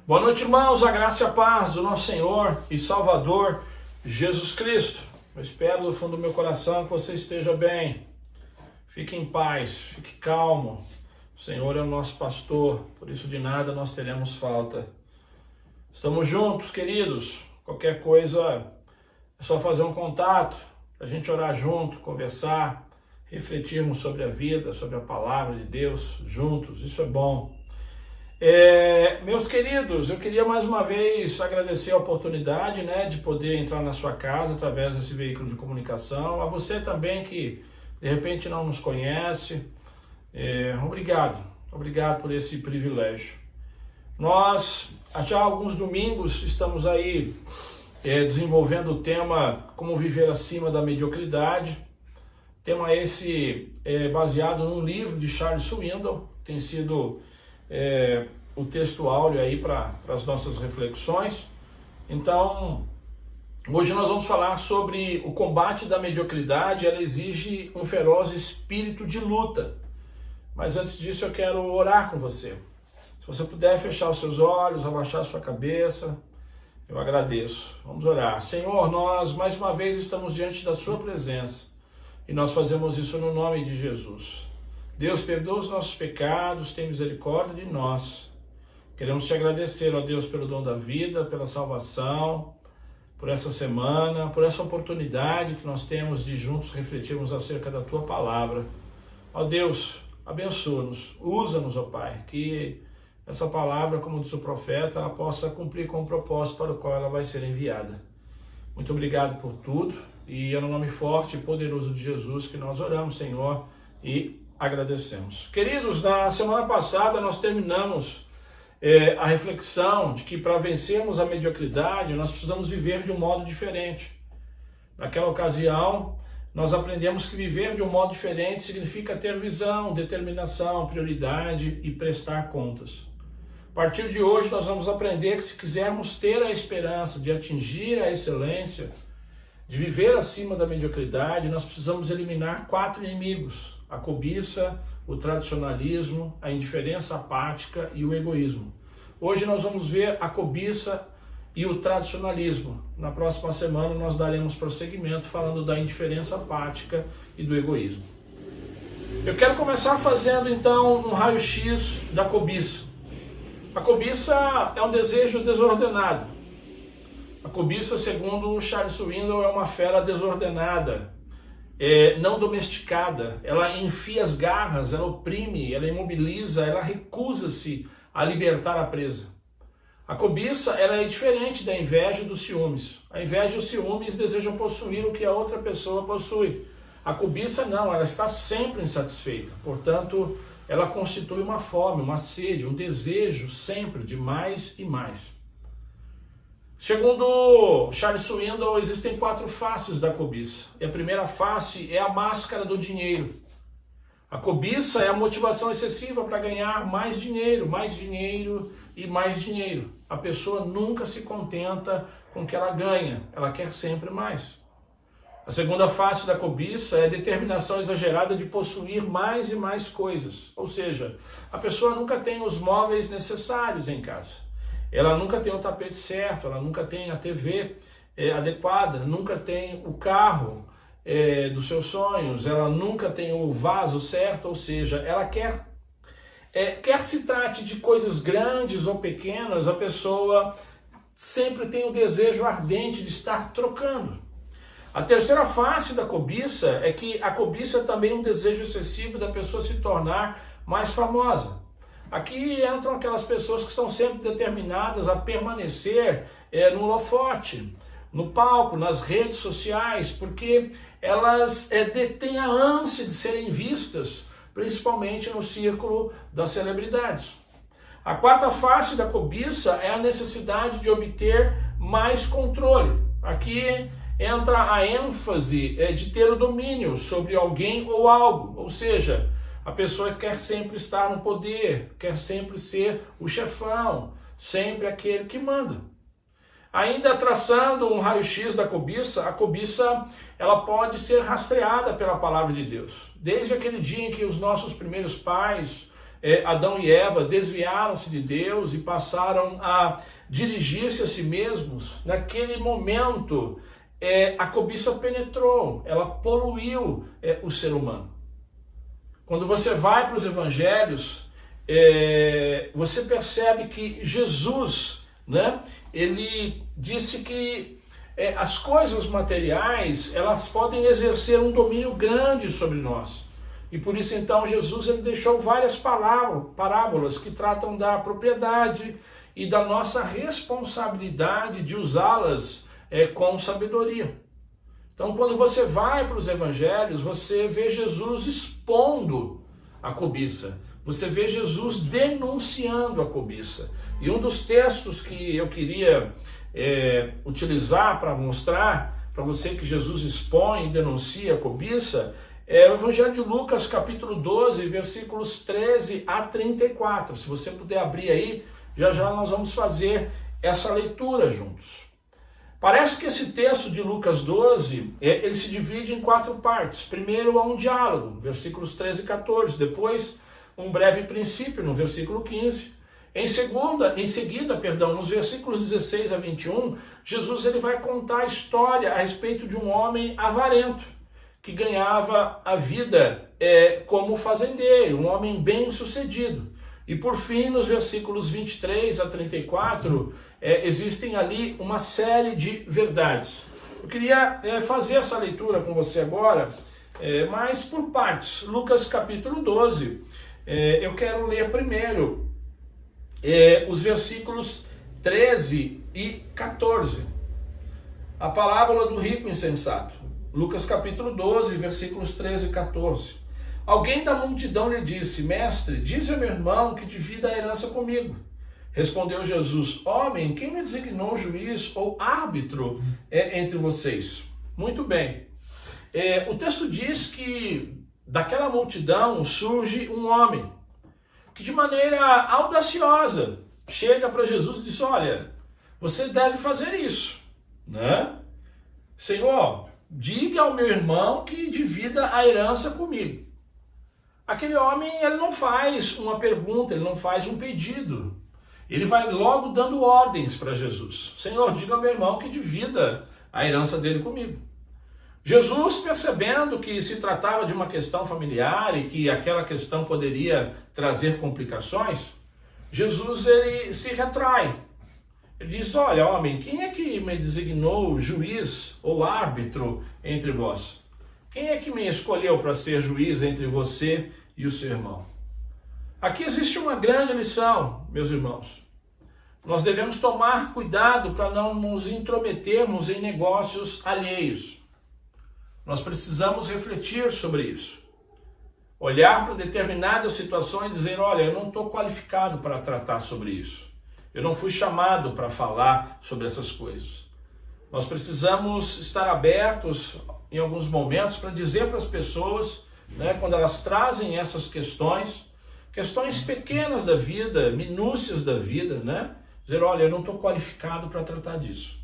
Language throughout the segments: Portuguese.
Boa noite, irmãos, a graça e a paz do nosso Senhor e Salvador Jesus Cristo. Eu espero do fundo do meu coração que você esteja bem. Fique em paz, fique calmo. O Senhor é o nosso pastor, por isso de nada nós teremos falta. Estamos juntos, queridos. Qualquer coisa é só fazer um contato, a gente orar junto, conversar, refletirmos sobre a vida, sobre a palavra de Deus juntos. Isso é bom. Meus queridos, eu queria mais uma vez agradecer a oportunidade, de poder entrar na sua casa através desse veículo de comunicação. A você também que de repente não nos conhece, obrigado por esse privilégio. Nós já há alguns domingos estamos aí desenvolvendo o tema Como Viver Acima da Mediocridade. Tema esse baseado num livro de Charles Swindoll, tem sido o texto áureo aí para as nossas reflexões. Então, hoje nós vamos falar sobre o combate da mediocridade. Ela exige um feroz espírito de luta. Mas antes disso eu quero orar com você. Se você puder fechar os seus olhos, abaixar a sua cabeça, eu agradeço. Vamos orar. Senhor, nós mais uma vez estamos diante da sua presença e nós fazemos isso no nome de Jesus. Deus, perdoa os nossos pecados, tem misericórdia de nós. Queremos te agradecer, ó Deus, pelo dom da vida, pela salvação, por essa semana, por essa oportunidade que nós temos de juntos refletirmos acerca da tua palavra. Ó Deus, abençoa-nos, usa-nos, ó Pai, que essa palavra, como diz o profeta, ela possa cumprir com o propósito para o qual ela vai ser enviada. Muito obrigado por tudo e é no nome forte e poderoso de Jesus que nós oramos, Senhor, e agradecemos. Queridos, na semana passada nós terminamos a reflexão de que para vencermos a mediocridade nós precisamos viver de um modo diferente. Naquela ocasião nós aprendemos que viver de um modo diferente significa ter visão, determinação, prioridade e prestar contas. A partir de hoje nós vamos aprender que se quisermos ter a esperança de atingir a excelência, de viver acima da mediocridade, nós precisamos eliminar 4 inimigos: a cobiça, o tradicionalismo, a indiferença apática e o egoísmo. Hoje nós vamos ver a cobiça e o tradicionalismo. Na próxima semana nós daremos prosseguimento falando da indiferença apática e do egoísmo. Eu quero começar fazendo então um raio-x da cobiça. A cobiça é um desejo desordenado. A cobiça, segundo Charles Swindoll, é uma fera desordenada, não domesticada. Ela enfia as garras, ela oprime, ela imobiliza, ela recusa-se a libertar a presa. A cobiça ela é diferente da inveja e dos ciúmes. A inveja e os ciúmes desejam possuir o que a outra pessoa possui. A cobiça não, ela está sempre insatisfeita. Portanto, ela constitui uma fome, uma sede, um desejo sempre de mais e mais. Segundo Charles Swindoll, existem 4 faces da cobiça. E a primeira face é a máscara do dinheiro. A cobiça é a motivação excessiva para ganhar mais dinheiro e mais dinheiro. A pessoa nunca se contenta com o que ela ganha, ela quer sempre mais. A segunda face da cobiça é a determinação exagerada de possuir mais e mais coisas. Ou seja, a pessoa nunca tem os móveis necessários em casa. Ela nunca tem o tapete certo, ela nunca tem a TV adequada, nunca tem o carro dos seus sonhos, ela nunca tem o vaso certo, ou seja, ela quer se trate de coisas grandes ou pequenas, a pessoa sempre tem o desejo ardente de estar trocando. A terceira face da cobiça é que a cobiça é também um desejo excessivo da pessoa se tornar mais famosa. Aqui entram aquelas pessoas que são sempre determinadas a permanecer no holofote, no palco, nas redes sociais, porque elas detêm a ânsia de serem vistas, principalmente no círculo das celebridades. A quarta face da cobiça é a necessidade de obter mais controle. Aqui entra a ênfase de ter o domínio sobre alguém ou algo, ou seja, a pessoa quer sempre estar no poder, quer sempre ser o chefão, sempre aquele que manda. Ainda traçando um raio-x da cobiça, a cobiça ela pode ser rastreada pela palavra de Deus. Desde aquele dia em que os nossos primeiros pais, Adão e Eva, desviaram-se de Deus e passaram a dirigir-se a si mesmos, naquele momento a cobiça penetrou, ela poluiu o ser humano. Quando você vai para os evangelhos, você percebe que Jesus, né, ele disse que as coisas materiais, elas podem exercer um domínio grande sobre nós. E por isso então Jesus ele deixou várias parábolas que tratam da propriedade e da nossa responsabilidade de usá-las com sabedoria. Então, quando você vai para os evangelhos, você vê Jesus expondo a cobiça. Você vê Jesus denunciando a cobiça. E um dos textos que eu queria utilizar para mostrar para você que Jesus expõe e denuncia a cobiça é o Evangelho de Lucas, capítulo 12, versículos 13 a 34. Se você puder abrir aí, já já nós vamos fazer essa leitura juntos. Parece que esse texto de Lucas 12, ele se divide em 4 partes. Primeiro há um diálogo, versículos 13 e 14. Depois, um breve princípio, no versículo 15. Em seguida, nos versículos 16 a 21, Jesus ele vai contar a história a respeito de um homem avarento, que ganhava a vida como fazendeiro, um homem bem-sucedido. E por fim, nos versículos 23 a 34, existem ali uma série de verdades. Eu queria fazer essa leitura com você agora, mas por partes. Lucas capítulo 12, eu quero ler primeiro os versículos 13 e 14. A parábola do rico insensato. Lucas capítulo 12, versículos 13 e 14. Alguém da multidão lhe disse: Mestre, diz a meu irmão que divida a herança comigo. Respondeu Jesus: Homem, quem me designou juiz ou árbitro entre vocês? Muito bem. O texto diz que daquela multidão surge um homem que de maneira audaciosa chega para Jesus e diz: olha, você deve fazer isso, né? Senhor, diga ao meu irmão que divida a herança comigo. Aquele homem, ele não faz uma pergunta, ele não faz um pedido. Ele vai logo dando ordens para Jesus. Senhor, diga ao meu irmão que divida a herança dele comigo. Jesus, percebendo que se tratava de uma questão familiar e que aquela questão poderia trazer complicações, Jesus ele se retrai. Ele diz: olha, homem, quem é que me designou juiz ou árbitro entre vós? Quem é que me escolheu para ser juiz entre você e o seu irmão? Aqui existe uma grande lição, meus irmãos. Nós devemos tomar cuidado para não nos intrometermos em negócios alheios. Nós precisamos refletir sobre isso. Olhar para determinadas situações e dizer: olha, eu não estou qualificado para tratar sobre isso. Eu não fui chamado para falar sobre essas coisas. Nós precisamos estar abertos em alguns momentos para dizer para as pessoas, né, quando elas trazem essas questões pequenas da vida, minúcias da vida, né, dizer: olha, eu não estou qualificado para tratar disso.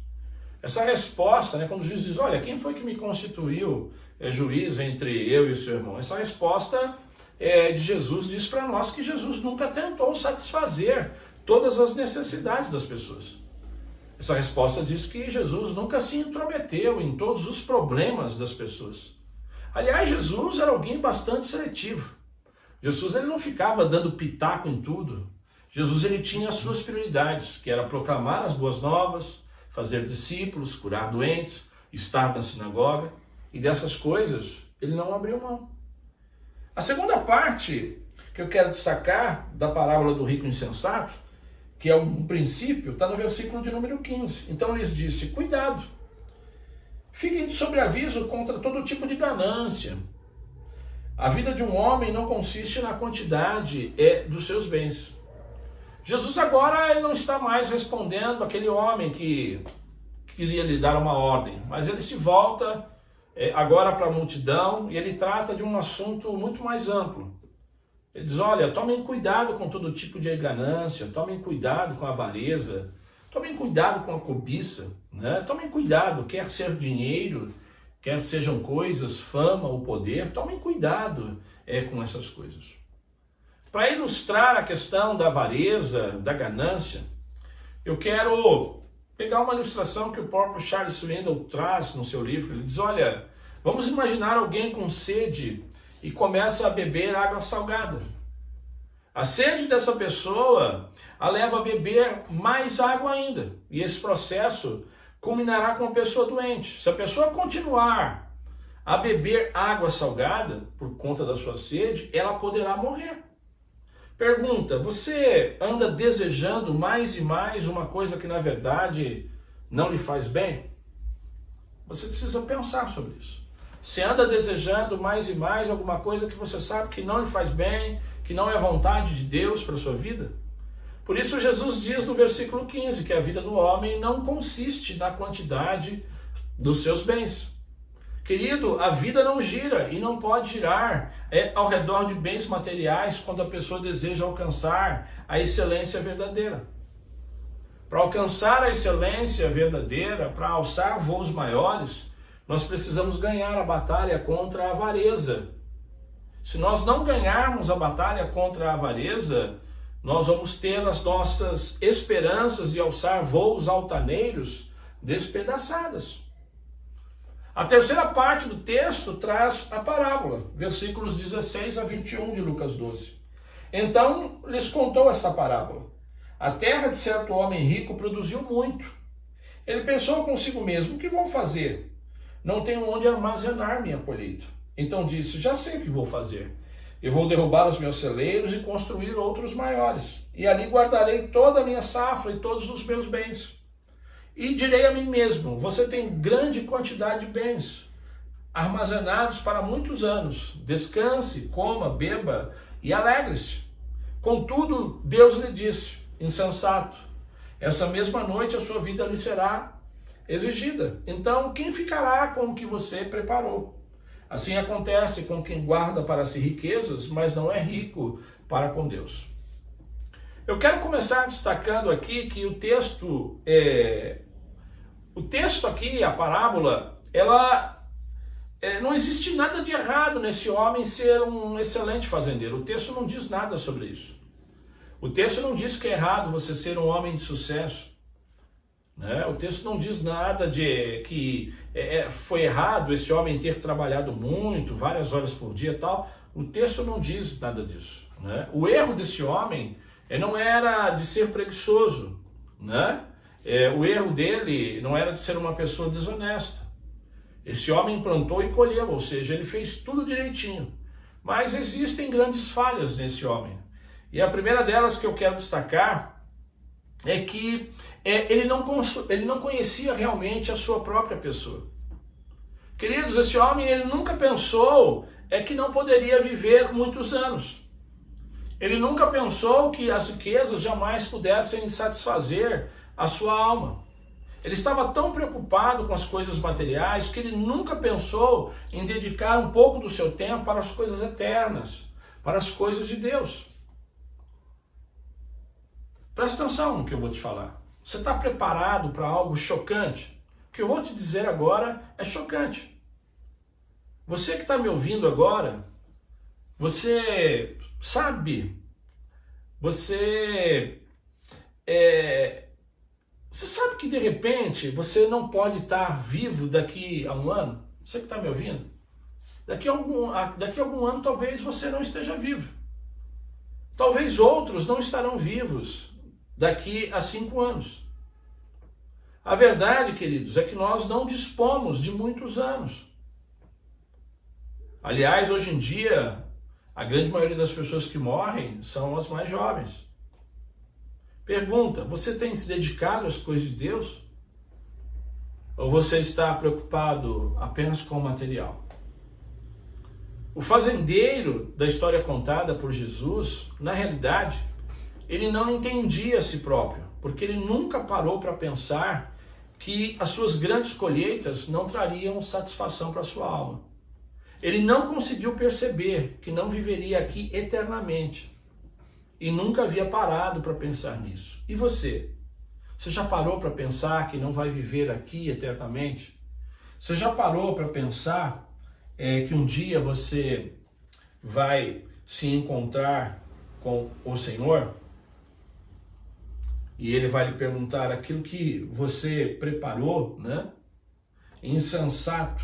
Essa resposta, né, quando o juiz diz: olha, quem foi que me constituiu juiz entre eu e o seu irmão? Essa resposta de Jesus diz para nós que Jesus nunca tentou satisfazer todas as necessidades das pessoas. Essa resposta diz que Jesus nunca se intrometeu em todos os problemas das pessoas. Aliás, Jesus era alguém bastante seletivo. Jesus ele não ficava dando pitaco em tudo. Jesus ele tinha as suas prioridades, que era proclamar as boas novas, fazer discípulos, curar doentes. estar na sinagoga, e dessas coisas ele não abriu mão. A segunda parte que eu quero destacar da parábola do rico insensato, que é um princípio, está no versículo de número 15. Então lhes disse: cuidado, fiquem de sobreaviso contra todo tipo de ganância. A vida de um homem não consiste na quantidade dos seus bens. Jesus agora ele não está mais respondendo àquele homem que queria lhe dar uma ordem, mas ele se volta agora para a multidão e ele trata de um assunto muito mais amplo. Ele diz: olha, tomem cuidado com todo tipo de ganância, tomem cuidado com a avareza, tomem cuidado com a cobiça, né? Tomem cuidado, quer ser dinheiro, quer sejam coisas, fama ou poder, tomem cuidado com essas coisas. Para ilustrar a questão da avareza, da ganância, eu quero pegar uma ilustração que o próprio Charles Swindoll traz no seu livro. Ele diz: olha, vamos imaginar alguém com sede e começa a beber água salgada. A sede dessa pessoa a leva a beber mais água ainda. E esse processo culminará com a pessoa doente. Se a pessoa continuar a beber água salgada por conta da sua sede, ela poderá morrer. Pergunta: você anda desejando mais e mais uma coisa que na verdade não lhe faz bem? Você precisa pensar sobre isso. Você anda desejando mais e mais alguma coisa que você sabe que não lhe faz bem, que não é vontade de Deus para a sua vida? Por isso Jesus diz no versículo 15 que a vida do homem não consiste na quantidade dos seus bens. Querido, a vida não gira e não pode girar ao redor de bens materiais quando a pessoa deseja alcançar a excelência verdadeira. Para alcançar a excelência verdadeira, para alçar voos maiores, nós precisamos ganhar a batalha contra a avareza. Se nós não ganharmos a batalha contra a avareza, nós vamos ter as nossas esperanças de alçar voos altaneiros despedaçadas. A terceira parte do texto traz a parábola, versículos 16 a 21 de Lucas 12. Então lhes contou esta parábola: a terra de certo homem rico produziu muito. Ele pensou consigo mesmo: o que vou fazer? Não tenho onde armazenar minha colheita. Então disse: já sei o que vou fazer. Eu vou derrubar os meus celeiros e construir outros maiores. E ali guardarei toda a minha safra e todos os meus bens. E direi a mim mesmo: você tem grande quantidade de bens, armazenados para muitos anos. Descanse, coma, beba e alegre-se. Contudo, Deus lhe disse: insensato, essa mesma noite a sua vida lhe será exigida. Então, quem ficará com o que você preparou? Assim acontece com quem guarda para si riquezas, mas não é rico para com Deus. Eu quero começar destacando aqui que o texto aqui, a parábola, não existe nada de errado nesse homem ser um excelente fazendeiro. O texto não diz nada sobre isso. O texto não diz que é errado você ser um homem de sucesso. Né? O texto não diz nada de que foi errado esse homem ter trabalhado muito, várias horas por dia e tal. O texto não diz nada disso. Né? O erro desse homem não era de ser preguiçoso. Né? O erro dele não era de ser uma pessoa desonesta. Esse homem plantou e colheu, ou seja, ele fez tudo direitinho. Mas existem grandes falhas nesse homem. E a primeira delas que eu quero destacar é que ele não conhecia realmente a sua própria pessoa. Queridos, esse homem ele nunca pensou que não poderia viver muitos anos. Ele nunca pensou que as riquezas jamais pudessem satisfazer a sua alma. Ele estava tão preocupado com as coisas materiais que ele nunca pensou em dedicar um pouco do seu tempo para as coisas eternas, para as coisas de Deus. Presta atenção no que eu vou te falar. Você está preparado para algo chocante? O que eu vou te dizer agora é chocante. Você que está me ouvindo agora, você sabe, você sabe que de repente você não pode estar vivo daqui a um ano? Você que está me ouvindo? Daqui a algum ano talvez você não esteja vivo. Talvez outros não estarão vivos daqui a 5 anos. A verdade, queridos, é que nós não dispomos de muitos anos. Aliás, hoje em dia, a grande maioria das pessoas que morrem são as mais jovens. Pergunta, você tem se dedicado às coisas de Deus? Ou você está preocupado apenas com o material? O fazendeiro da história contada por Jesus, na realidade, ele não entendia a si próprio, porque ele nunca parou para pensar que as suas grandes colheitas não trariam satisfação para a sua alma. Ele não conseguiu perceber que não viveria aqui eternamente e nunca havia parado para pensar nisso. E você? Você já parou para pensar que não vai viver aqui eternamente? Você já parou para pensar que um dia você vai se encontrar com o Senhor e Ele vai lhe perguntar aquilo que você preparou, né? Insensato.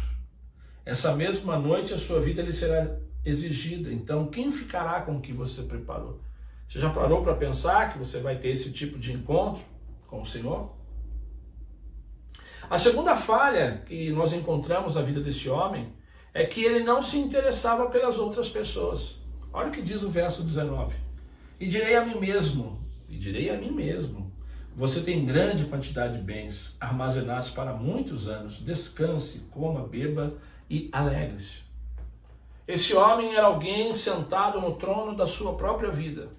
Essa mesma noite a sua vida lhe será exigida. Então, quem ficará com o que você preparou? Você já parou para pensar que você vai ter esse tipo de encontro com o Senhor? A segunda falha que nós encontramos na vida desse homem é que ele não se interessava pelas outras pessoas. Olha o que diz o verso 19. E direi a mim mesmo, você tem grande quantidade de bens armazenados para muitos anos, descanse, coma, beba e alegre-se. Esse homem era alguém sentado no trono da sua própria vida.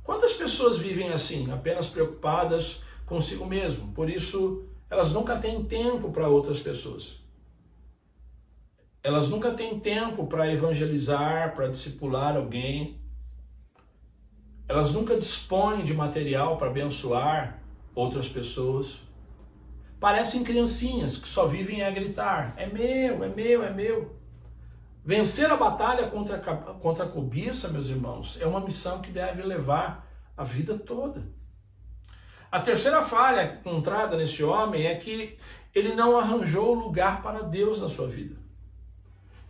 Quantas pessoas vivem assim, apenas preocupadas consigo mesmo? Por isso, elas nunca têm tempo para outras pessoas. Elas nunca têm tempo para evangelizar, para discipular alguém. Elas nunca dispõem de material para abençoar outras pessoas. Parecem criancinhas que só vivem a gritar, é meu, é meu, é meu. Vencer a batalha contra a cobiça, meus irmãos, é uma missão que deve levar a vida toda. A terceira falha encontrada nesse homem é que ele não arranjou lugar para Deus na sua vida.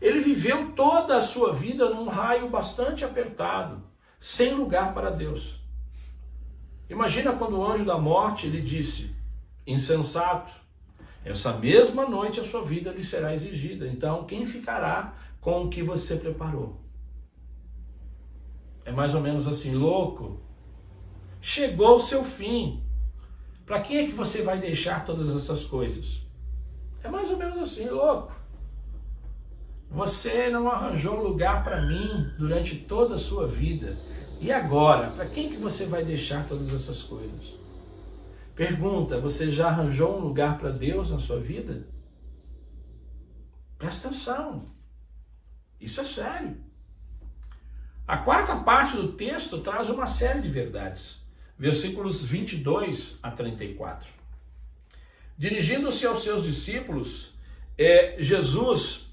Ele viveu toda a sua vida num raio bastante apertado, sem lugar para Deus. Imagina quando o anjo da morte lhe disse, insensato, essa mesma noite a sua vida lhe será exigida. Então, quem ficará com o que você preparou? É mais ou menos assim, louco. Chegou o seu fim. Para quem é que você vai deixar todas essas coisas? É mais ou menos assim, louco. Você não arranjou lugar para mim durante toda a sua vida. E agora, para quem que você vai deixar todas essas coisas? Pergunta, você já arranjou um lugar para Deus na sua vida? Presta atenção. Isso é sério. A quarta parte do texto traz uma série de verdades. Versículos 22 a 34. Dirigindo-se aos seus discípulos, Jesus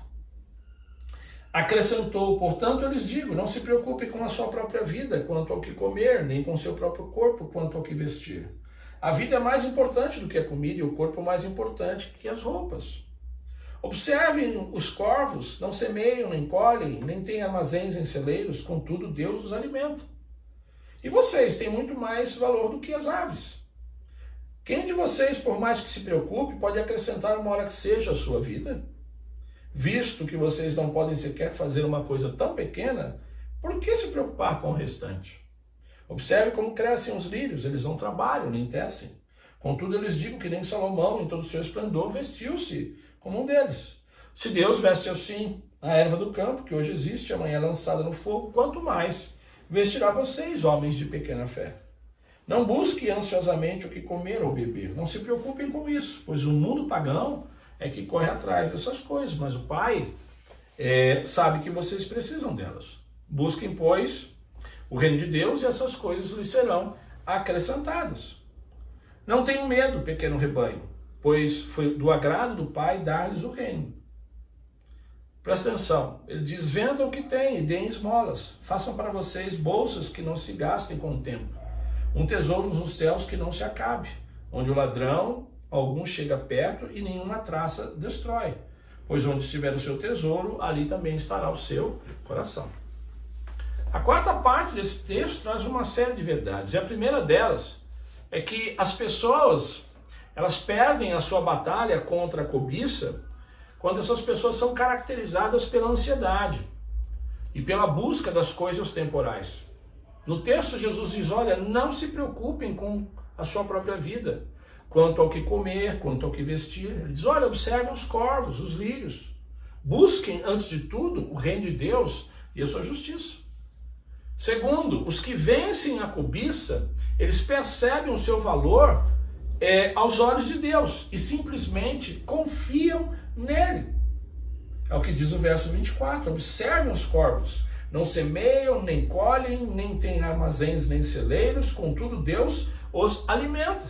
acrescentou, portanto, eu lhes digo, não se preocupe com a sua própria vida, quanto ao que comer, nem com o seu próprio corpo, quanto ao que vestir. A vida é mais importante do que a comida e o corpo mais importante que as roupas. Observem os corvos, não semeiam, nem colhem, nem têm armazéns em celeiros, contudo Deus os alimenta. E vocês têm muito mais valor do que as aves. Quem de vocês, por mais que se preocupe, pode acrescentar uma hora que seja a sua vida? Visto que vocês não podem sequer fazer uma coisa tão pequena, por que se preocupar com o restante? Observe como crescem os lírios, eles não trabalham, nem tecem. Contudo, eu lhes digo que nem Salomão, em todo o seu esplendor, vestiu-se como um deles. Se Deus veste assim a erva do campo, que hoje existe, amanhã é lançada no fogo, quanto mais vestirá vocês, homens de pequena fé. Não busquem ansiosamente o que comer ou beber, não se preocupem com isso, pois o mundo pagão é que corre atrás dessas coisas, mas o Pai sabe que vocês precisam delas. Busquem, pois, o reino de Deus e essas coisas lhes serão acrescentadas. Não tenham medo, pequeno rebanho, pois foi do agrado do Pai dar-lhes o reino. Presta atenção, ele diz, vendam o que têm e deem esmolas. Façam para vocês bolsas que não se gastem com o tempo. Um tesouro nos céus que não se acabe, onde o ladrão algum chega perto e nenhuma traça destrói. Pois onde estiver o seu tesouro, ali também estará o seu coração. A quarta parte desse texto traz uma série de verdades. E a primeira delas é que as pessoas Elas perdem a sua batalha contra a cobiça quando essas pessoas são caracterizadas pela ansiedade e pela busca das coisas temporais. No texto, Jesus diz, olha, não se preocupem com a sua própria vida, quanto ao que comer, quanto ao que vestir. Ele diz, olha, observem os corvos, os lírios. Busquem, antes de tudo, o reino de Deus e a sua justiça. Segundo, os que vencem a cobiça, eles percebem o seu valor aos olhos de Deus e simplesmente confiam nele. É o que diz o verso 24, observem os corvos, não semeiam, nem colhem, nem têm armazéns, nem celeiros, contudo Deus os alimenta.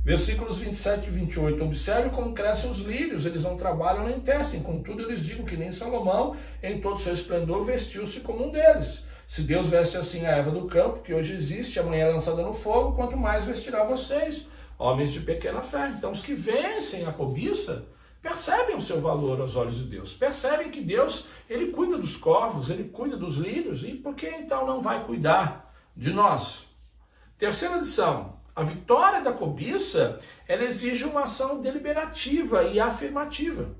Versículos 27 e 28, observe como crescem os lírios, eles não trabalham nem tecem, contudo eu lhes digo que nem Salomão, em todo o seu esplendor, vestiu-se como um deles. Se Deus veste assim a erva do campo, que hoje existe, amanhã é lançada no fogo, quanto mais vestirá vocês, homens de pequena fé. Então os que vencem a cobiça, percebem o seu valor aos olhos de Deus, percebem que Deus, ele cuida dos corvos, ele cuida dos lírios, e por que então não vai cuidar de nós? Terceira lição, a vitória da cobiça, ela exige uma ação deliberativa e afirmativa.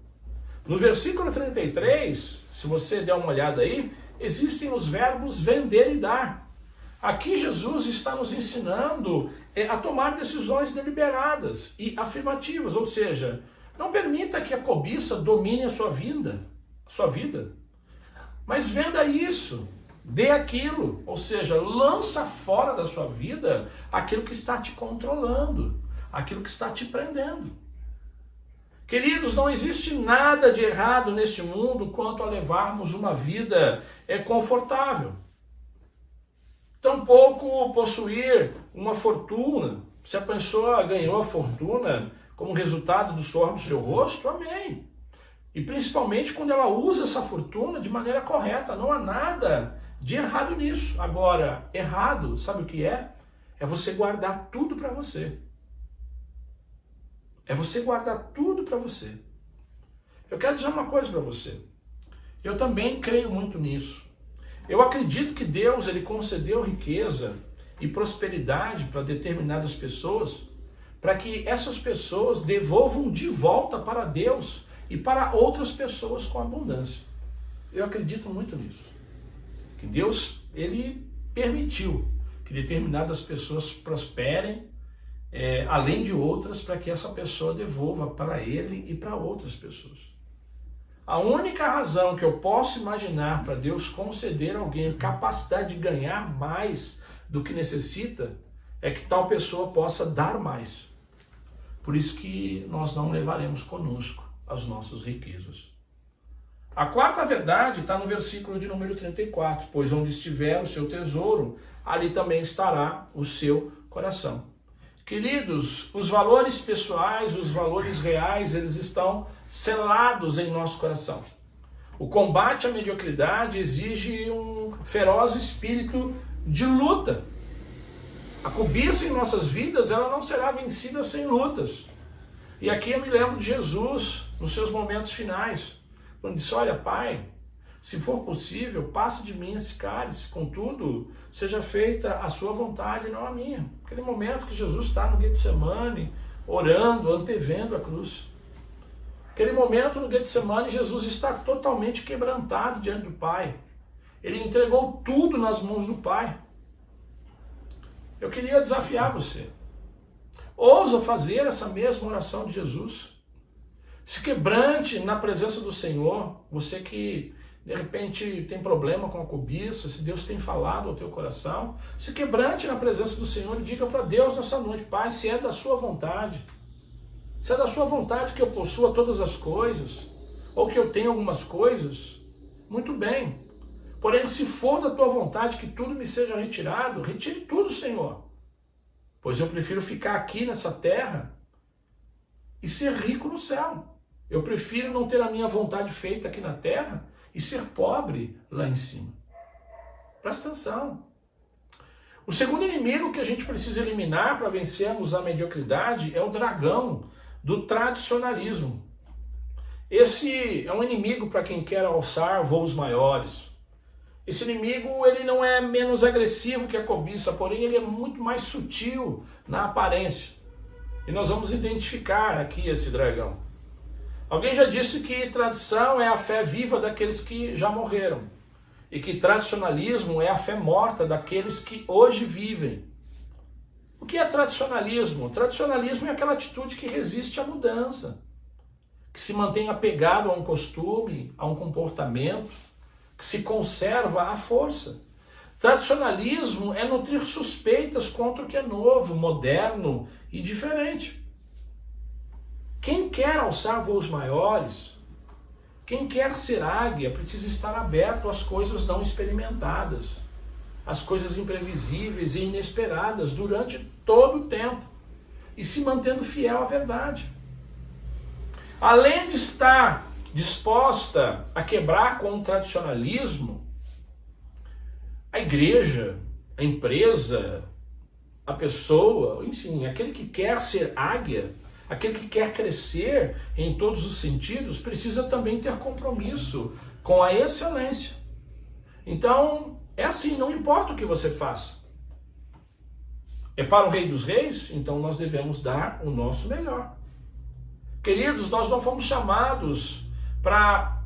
No versículo 33, se você der uma olhada aí, existem os verbos vender e dar. Aqui Jesus está nos ensinando a tomar decisões deliberadas e afirmativas, ou seja, não permita que a cobiça domine a sua vida, mas venda isso, dê aquilo, ou seja, lança fora da sua vida aquilo que está te controlando, aquilo que está te prendendo. Queridos, não existe nada de errado neste mundo quanto a levarmos uma vida confortável. Tampouco possuir uma fortuna. Se a pessoa ganhou a fortuna como resultado do suor do seu rosto, amém. E principalmente quando ela usa essa fortuna de maneira correta, não há nada de errado nisso. Agora, errado, sabe o que é? É você guardar tudo para você. É você guardar tudo para você. Eu quero dizer uma coisa para você. Eu também creio muito nisso. Eu acredito que Deus, ele concedeu riqueza e prosperidade para determinadas pessoas, para que essas pessoas devolvam de volta para Deus e para outras pessoas com abundância. Eu acredito muito nisso. Que Deus, ele permitiu que determinadas pessoas prosperem, além de outras, para que essa pessoa devolva para ele e para outras pessoas. A única razão que eu posso imaginar para Deus conceder a alguém capacidade de ganhar mais do que necessita é que tal pessoa possa dar mais. Por isso que nós não levaremos conosco as nossas riquezas. A quarta verdade está no versículo de número 34, pois onde estiver o seu tesouro, ali também estará o seu coração. Queridos, os valores pessoais, os valores reais, eles estão selados em nosso coração. O combate à mediocridade exige um feroz espírito de luta. A cobiça em nossas vidas, ela não será vencida sem lutas. E aqui eu me lembro de Jesus, nos seus momentos finais, quando disse, olha, Pai, se for possível, passe de mim esse cálice, contudo, seja feita a sua vontade e não a minha. Aquele momento que Jesus está no Getsemane, orando, antevendo a cruz. Aquele momento no Getsemane, Jesus está totalmente quebrantado diante do Pai. Ele entregou tudo nas mãos do Pai. Eu queria desafiar você. Ousa fazer essa mesma oração de Jesus. Se quebrante na presença do Senhor, você que de repente tem problema com a cobiça, se Deus tem falado ao teu coração, se quebrante na presença do Senhor e diga para Deus nessa noite, Pai, se é da sua vontade, se é da sua vontade que eu possua todas as coisas, ou que eu tenha algumas coisas, muito bem. Porém, se for da tua vontade que tudo me seja retirado, retire tudo, Senhor. Pois eu prefiro ficar aqui nessa terra e ser rico no céu. Eu prefiro não ter a minha vontade feita aqui na terra e ser pobre lá em cima. Presta atenção. O segundo inimigo que a gente precisa eliminar para vencermos a mediocridade é o dragão do tradicionalismo. Esse é um inimigo para quem quer alçar voos maiores. Esse inimigo, ele não é menos agressivo que a cobiça, porém ele é muito mais sutil na aparência. E nós vamos identificar aqui esse dragão. Alguém já disse que tradição é a fé viva daqueles que já morreram. E que tradicionalismo é a fé morta daqueles que hoje vivem. O que é tradicionalismo? Tradicionalismo é aquela atitude que resiste à mudança, que se mantém apegado a um costume, a um comportamento, que se conserva à força. Tradicionalismo é nutrir suspeitas contra o que é novo, moderno e diferente. Quem quer alçar voos maiores, quem quer ser águia, precisa estar aberto às coisas não experimentadas, às coisas imprevisíveis e inesperadas durante todo o tempo, e se mantendo fiel à verdade. Além de estar disposta a quebrar com o tradicionalismo, a igreja, a empresa, a pessoa, enfim, aquele que quer ser águia, aquele que quer crescer em todos os sentidos, precisa também ter compromisso com a excelência. Então, é assim, não importa o que você faça. É para o Rei dos Reis, então nós devemos dar o nosso melhor. Queridos, nós não fomos chamados para,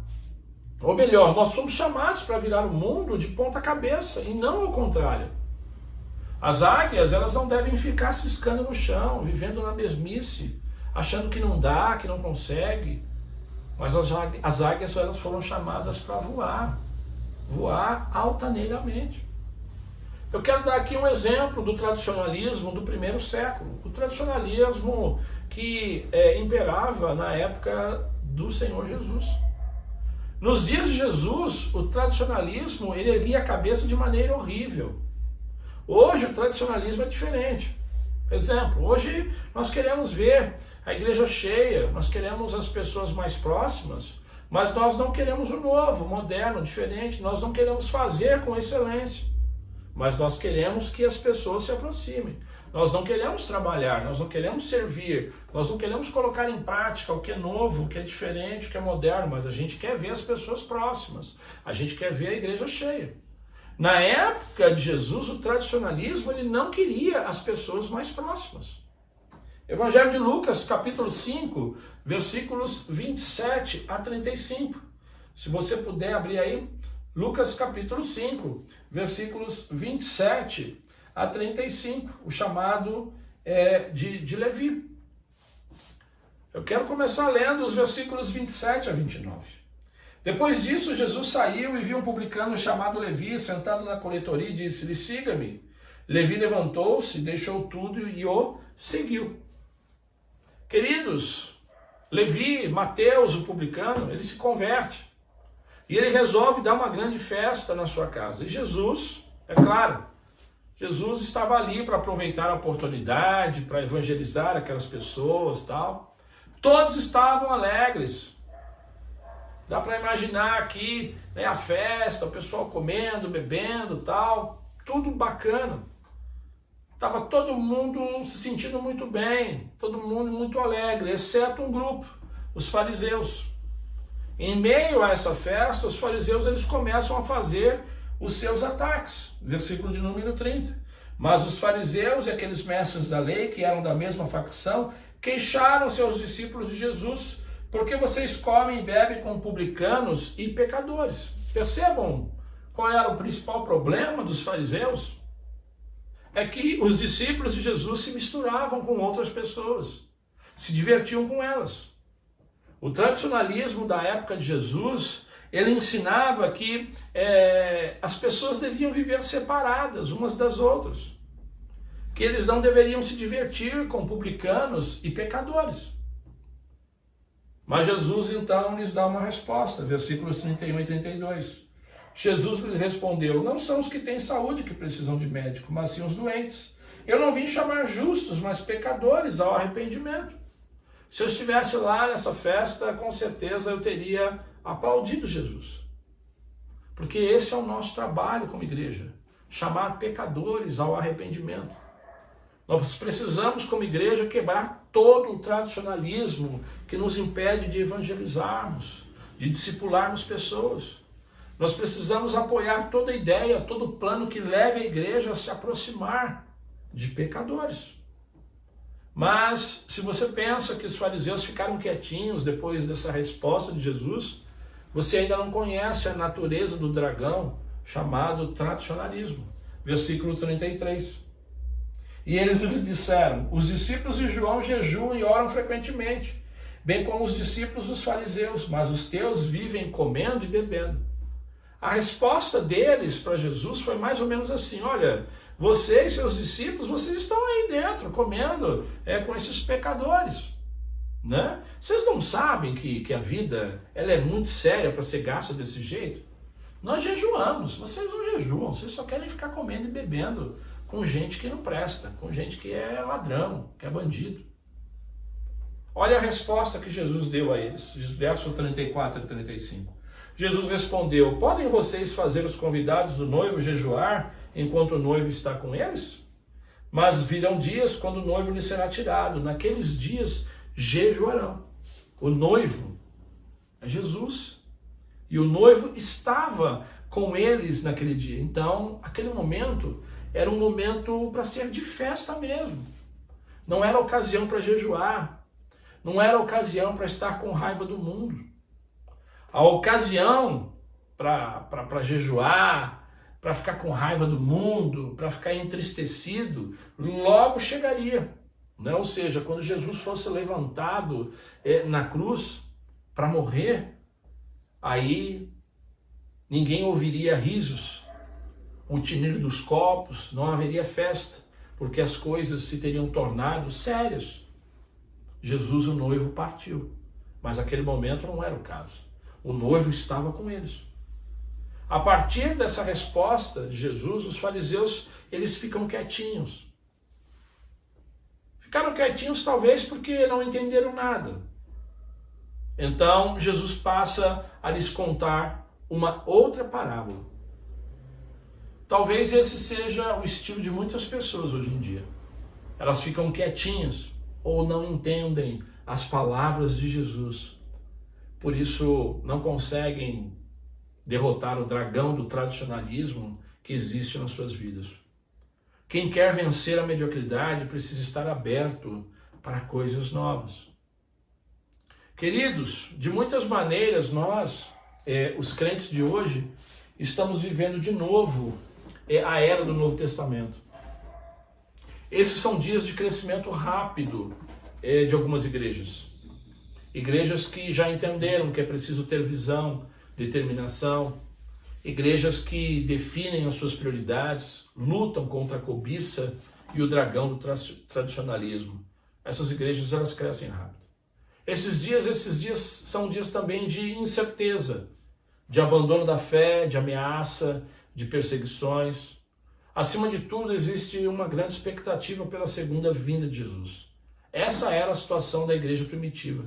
ou melhor, nós fomos chamados para virar o mundo de ponta cabeça, e não ao contrário. As águias, elas não devem ficar ciscando no chão, vivendo na mesmice, achando que não dá, que não consegue. Mas as águias, elas foram chamadas para voar altaneiramente. Eu quero dar aqui um exemplo do tradicionalismo do primeiro século, o tradicionalismo que imperava na época do Senhor Jesus. Nos dias de Jesus, o tradicionalismo ele erguia a cabeça de maneira horrível. Hoje o tradicionalismo é diferente. Exemplo, hoje nós queremos ver a igreja cheia, nós queremos as pessoas mais próximas, mas nós não queremos o novo, moderno, diferente, nós não queremos fazer com excelência, mas nós queremos que as pessoas se aproximem. Nós não queremos trabalhar, nós não queremos servir, nós não queremos colocar em prática o que é novo, o que é diferente, o que é moderno, mas a gente quer ver as pessoas próximas, a gente quer ver a igreja cheia. Na época de Jesus, o tradicionalismo ele não queria as pessoas mais próximas. Evangelho de Lucas, capítulo 5, versículos 27 a 35. Se você puder abrir aí, Lucas capítulo 5, versículos 27 a 35, o chamado de Levi. Eu quero começar lendo os versículos 27 a 29. Depois disso, Jesus saiu e viu um publicano chamado Levi sentado na coletoria e disse-lhe: siga-me. Levi levantou-se, deixou tudo e o seguiu. Queridos, Levi, Mateus, o publicano, ele se converte. E ele resolve dar uma grande festa na sua casa. E Jesus, é claro, Jesus estava ali para aproveitar a oportunidade, para evangelizar aquelas pessoas, tal. Todos estavam alegres. Dá para imaginar aqui, né, a festa, o pessoal comendo, bebendo, tal, tudo bacana. Estava todo mundo se sentindo muito bem, todo mundo muito alegre, exceto um grupo, os fariseus. Em meio a essa festa, os fariseus eles começam a fazer os seus ataques. Versículo de número 30. Mas os fariseus e aqueles mestres da lei, que eram da mesma facção, queixaram-se aos discípulos de Jesus: porque vocês comem e bebem com publicanos e pecadores. Percebam qual era o principal problema dos fariseus? É que os discípulos de Jesus se misturavam com outras pessoas, se divertiam com elas. O tradicionalismo da época de Jesus, ele ensinava que as pessoas deviam viver separadas umas das outras, que eles não deveriam se divertir com publicanos e pecadores. Mas Jesus então lhes dá uma resposta, versículos 31 e 32. Jesus lhes respondeu: não são os que têm saúde que precisam de médico, mas sim os doentes. Eu não vim chamar justos, mas pecadores ao arrependimento. Se eu estivesse lá nessa festa, com certeza eu teria aplaudido Jesus. Porque esse é o nosso trabalho como igreja, chamar pecadores ao arrependimento. Nós precisamos, como igreja, quebrar todo o tradicionalismo que nos impede de evangelizarmos, de discipularmos pessoas. Nós precisamos apoiar toda ideia, todo plano que leve a igreja a se aproximar de pecadores. Mas se você pensa que os fariseus ficaram quietinhos depois dessa resposta de Jesus, você ainda não conhece a natureza do dragão chamado tradicionalismo. Versículo 33. E eles lhes disseram: os discípulos de João jejuam e oram frequentemente, bem como os discípulos dos fariseus, mas os teus vivem comendo e bebendo. A resposta deles para Jesus foi mais ou menos assim: olha, você e seus discípulos, vocês estão aí dentro comendo com esses pecadores, né? Vocês não sabem que a vida ela é muito séria para ser gasta desse jeito? Nós jejuamos, vocês não jejuam, vocês só querem ficar comendo e bebendo com gente que não presta, com gente que é ladrão, que é bandido. Olha a resposta que Jesus deu a eles, verso 34 e 35. Jesus respondeu: podem vocês fazer os convidados do noivo jejuar enquanto o noivo está com eles? Mas virão dias quando o noivo lhe será tirado. Naqueles dias jejuarão. O noivo é Jesus. E o noivo estava com eles naquele dia. Então, aquele momento era um momento para ser de festa mesmo. Não era ocasião para jejuar. Não era ocasião para estar com raiva do mundo. A ocasião para jejuar, para ficar com raiva do mundo, para ficar entristecido, logo chegaria, né? Ou seja, quando Jesus fosse levantado na cruz para morrer, aí ninguém ouviria risos, o tinido dos copos, não haveria festa, porque as coisas se teriam tornado sérias. Jesus, o noivo, partiu, mas aquele momento não era o caso. O noivo estava com eles. A partir dessa resposta de Jesus, os fariseus, eles ficam quietinhos. Ficaram quietinhos talvez porque não entenderam nada. Então, Jesus passa a lhes contar uma outra parábola. Talvez esse seja o estilo de muitas pessoas hoje em dia. Elas ficam quietinhas ou não entendem as palavras de Jesus. Por isso, não conseguem derrotar o dragão do tradicionalismo que existe nas suas vidas. Quem quer vencer a mediocridade precisa estar aberto para coisas novas. Queridos, de muitas maneiras nós, os crentes de hoje, estamos vivendo de novo a era do Novo Testamento. Esses são dias de crescimento rápido de algumas igrejas. Igrejas que já entenderam que é preciso ter visão, determinação. Igrejas que definem as suas prioridades, lutam contra a cobiça e o dragão do tradicionalismo. Essas igrejas, elas crescem rápido. Esses dias são dias também de incerteza, de abandono da fé, de ameaça, de perseguições. Acima de tudo, existe uma grande expectativa pela segunda vinda de Jesus. Essa era a situação da igreja primitiva.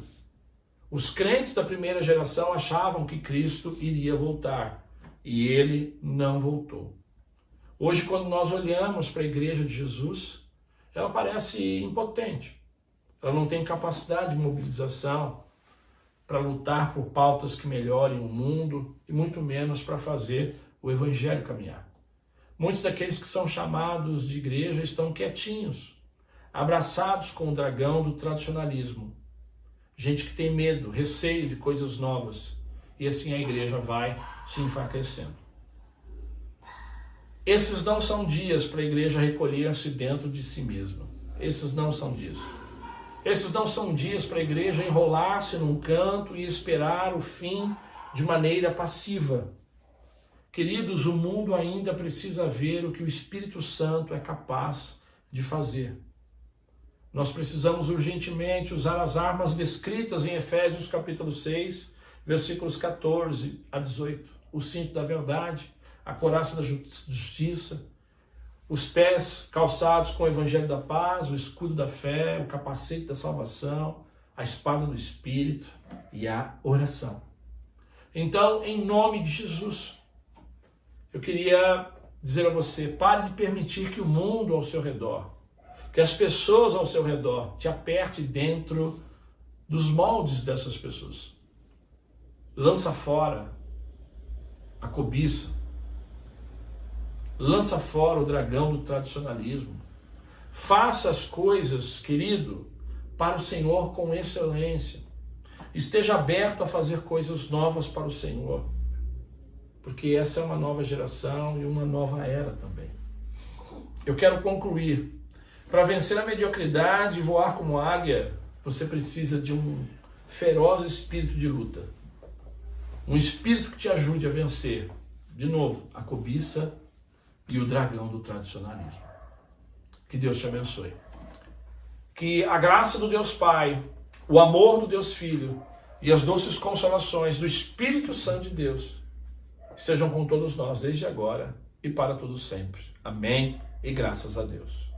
Os crentes da primeira geração achavam que Cristo iria voltar, e ele não voltou. Hoje, quando nós olhamos para a igreja de Jesus, ela parece impotente. Ela não tem capacidade de mobilização para lutar por pautas que melhorem o mundo, e muito menos para fazer o evangelho caminhar. Muitos daqueles que são chamados de igreja estão quietinhos, abraçados com o dragão do tradicionalismo. Gente que tem medo, receio de coisas novas. E assim a igreja vai se enfraquecendo. Esses não são dias para a igreja recolher-se dentro de si mesma. Esses não são dias. Esses não são dias para a igreja enrolar-se num canto e esperar o fim de maneira passiva. Queridos, o mundo ainda precisa ver o que o Espírito Santo é capaz de fazer. Nós precisamos urgentemente usar as armas descritas em Efésios capítulo 6, versículos 14 a 18. O cinto da verdade, a couraça da justiça, os pés calçados com o evangelho da paz, o escudo da fé, o capacete da salvação, a espada do Espírito e a oração. Então, em nome de Jesus, eu queria dizer a você, pare de permitir que o mundo ao seu redor, que as pessoas ao seu redor te aperte dentro dos moldes dessas pessoas. Lança fora a cobiça. Lança fora o dragão do tradicionalismo. Faça as coisas, querido, para o Senhor com excelência. Esteja aberto a fazer coisas novas para o Senhor. Porque essa é uma nova geração e uma nova era também. Eu quero concluir. Para vencer a mediocridade e voar como águia, você precisa de um feroz espírito de luta. Um espírito que te ajude a vencer, de novo, a cobiça e o dragão do tradicionalismo. Que Deus te abençoe. Que a graça do Deus Pai, o amor do Deus Filho e as doces consolações do Espírito Santo de Deus estejam com todos nós, desde agora e para todos sempre. Amém e graças a Deus.